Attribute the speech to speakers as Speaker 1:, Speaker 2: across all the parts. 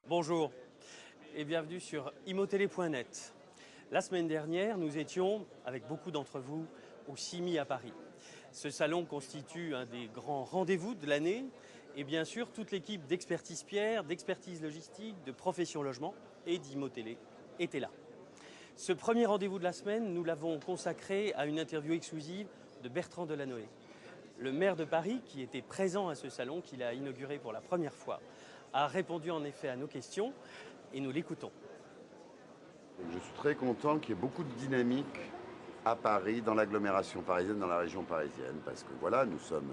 Speaker 1: Bonjour et bienvenue sur imotélé.net. La semaine dernière, nous étions, avec beaucoup d'entre vous, au CIMI à Paris. Ce salon constitue un des grands rendez-vous de l'année et bien sûr toute l'équipe d'Expertise Pierre, d'Expertise Logistique, de Profession Logement et d'Imotélé était là. Ce premier rendez-vous de la semaine, nous l'avons consacré à une interview exclusive de Bertrand Delanoë, le maire de Paris qui était présent à ce salon, qu'il a inauguré pour la première fois, a répondu en effet à nos questions et nous l'écoutons.
Speaker 2: Je suis très content qu'il y ait beaucoup de dynamique à Paris, dans l'agglomération parisienne, dans la région parisienne, parce que voilà, nous sommes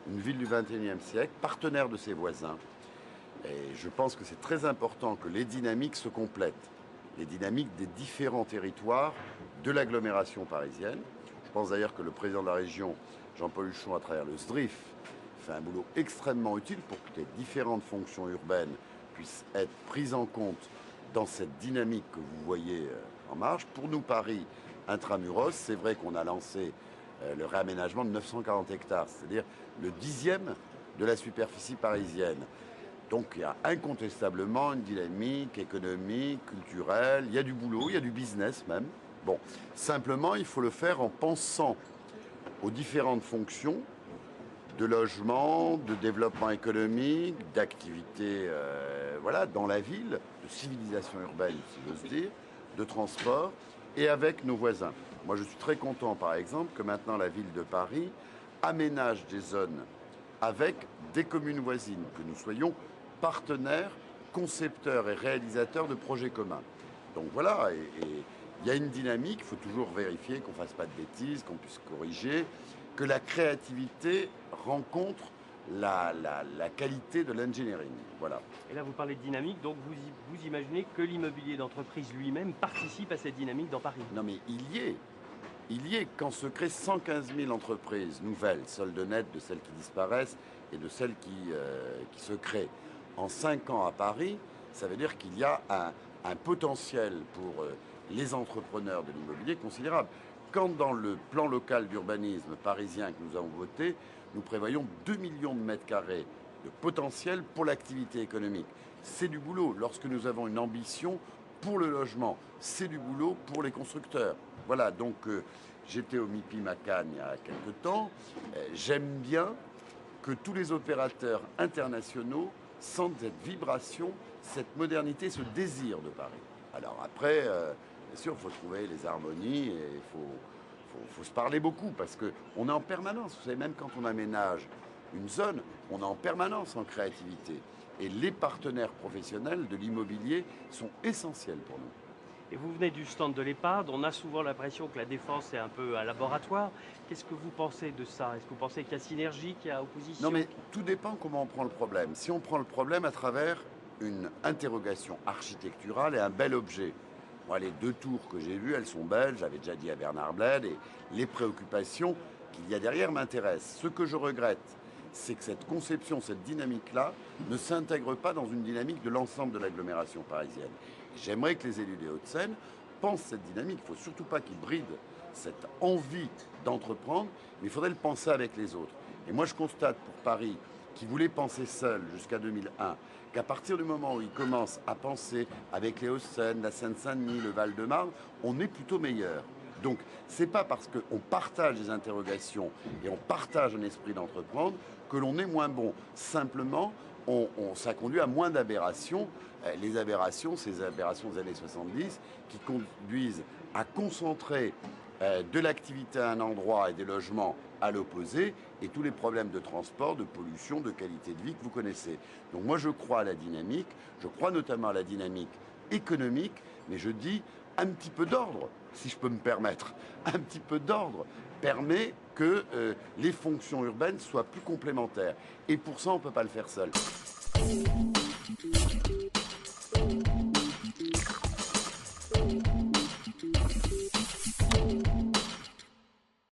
Speaker 2: une ville du XXIe siècle, partenaire de ses voisins. Et je pense que c'est très important que les dynamiques se complètent, les dynamiques des différents territoires de l'agglomération parisienne. Je pense d'ailleurs que le président de la région, Jean-Paul Huchon, à travers le SDRIF, fait un boulot extrêmement utile pour que les différentes fonctions urbaines puissent être prises en compte dans cette dynamique que vous voyez en marche. Pour nous, Paris, intramuros, c'est vrai qu'on a lancé le réaménagement de 940 hectares, c'est-à-dire le 10e de la superficie parisienne. Donc il y a incontestablement une dynamique économique, culturelle, il y a du boulot, il y a du business même. Bon, simplement, il faut le faire en pensant aux différentes fonctions de logement, de développement économique, d'activité voilà, dans la ville, de civilisation urbaine, si j'ose dire, de transport, et avec nos voisins. Moi, je suis très content, par exemple, que maintenant la ville de Paris aménage des zones avec des communes voisines, que nous soyons partenaires, concepteurs et réalisateurs de projets communs. Donc voilà, et il y a une dynamique, il faut toujours vérifier qu'on ne fasse pas de bêtises, qu'on puisse corriger, que la créativité rencontre la qualité de l'engineering. Voilà.
Speaker 1: Et là, vous parlez de dynamique, donc vous imaginez que l'immobilier d'entreprise lui-même participe à cette dynamique dans Paris?
Speaker 2: Non mais il y est. Il y est quand se créent 115 000 entreprises nouvelles, soldes nettes de celles qui disparaissent et de celles qui se créent. En 5 ans à Paris, ça veut dire qu'il y a un potentiel pour les entrepreneurs de l'immobilier considérable. Quand dans le plan local d'urbanisme parisien que nous avons voté, nous prévoyons 2 millions de mètres carrés de potentiel pour l'activité économique. C'est du boulot. Lorsque nous avons une ambition pour le logement, c'est du boulot pour les constructeurs. Voilà, donc j'étais au MIPI Macan il y a quelques temps. J'aime bien que tous les opérateurs internationaux sentent cette vibration, cette modernité, ce désir de Paris. Alors après, bien sûr, il faut trouver les harmonies et il faut se parler beaucoup parce qu'on est en permanence. Vous savez, même quand on aménage une zone, on est en permanence en créativité. Et les partenaires professionnels de l'immobilier sont essentiels pour nous.
Speaker 1: Et vous venez du stand de l'EHPAD, on a souvent l'impression que la défense est un peu un laboratoire. Qu'est-ce que vous pensez de ça? Est-ce que vous pensez qu'il y a synergie, qu'il y a opposition?
Speaker 2: Non mais tout dépend comment on prend le problème. Si on prend le problème à travers une interrogation architecturale et un bel objet. Moi, les 2 tours que j'ai vues, elles sont belles, j'avais déjà dit à Bernard Bled, et les préoccupations qu'il y a derrière m'intéressent. Ce que je regrette, c'est que cette conception, cette dynamique-là, ne s'intègre pas dans une dynamique de l'ensemble de l'agglomération parisienne. J'aimerais que les élus des Hauts-de-Seine pensent cette dynamique. Il ne faut surtout pas qu'ils brident cette envie d'entreprendre, mais il faudrait le penser avec les autres. Et moi, je constate pour Paris, qui voulait penser seul jusqu'à 2001, qu'à partir du moment où il commence à penser avec les Hauts-de-Seine, la Seine-Saint-Denis, le Val-de-Marne, on est plutôt meilleur. Donc, ce n'est pas parce qu'on partage des interrogations et on partage un esprit d'entreprendre que l'on est moins bon. Simplement, ça conduit à moins d'aberrations. Les aberrations, ces aberrations des années 70, qui conduisent à concentrer de l'activité à un endroit et des logements à l'opposé, et tous les problèmes de transport, de pollution, de qualité de vie que vous connaissez. Donc moi, je crois à la dynamique, je crois notamment à la dynamique économique, mais je dis un petit peu d'ordre, si je peux me permettre. Un petit peu d'ordre permet que les fonctions urbaines soient plus complémentaires. Et pour ça, on ne peut pas le faire seul.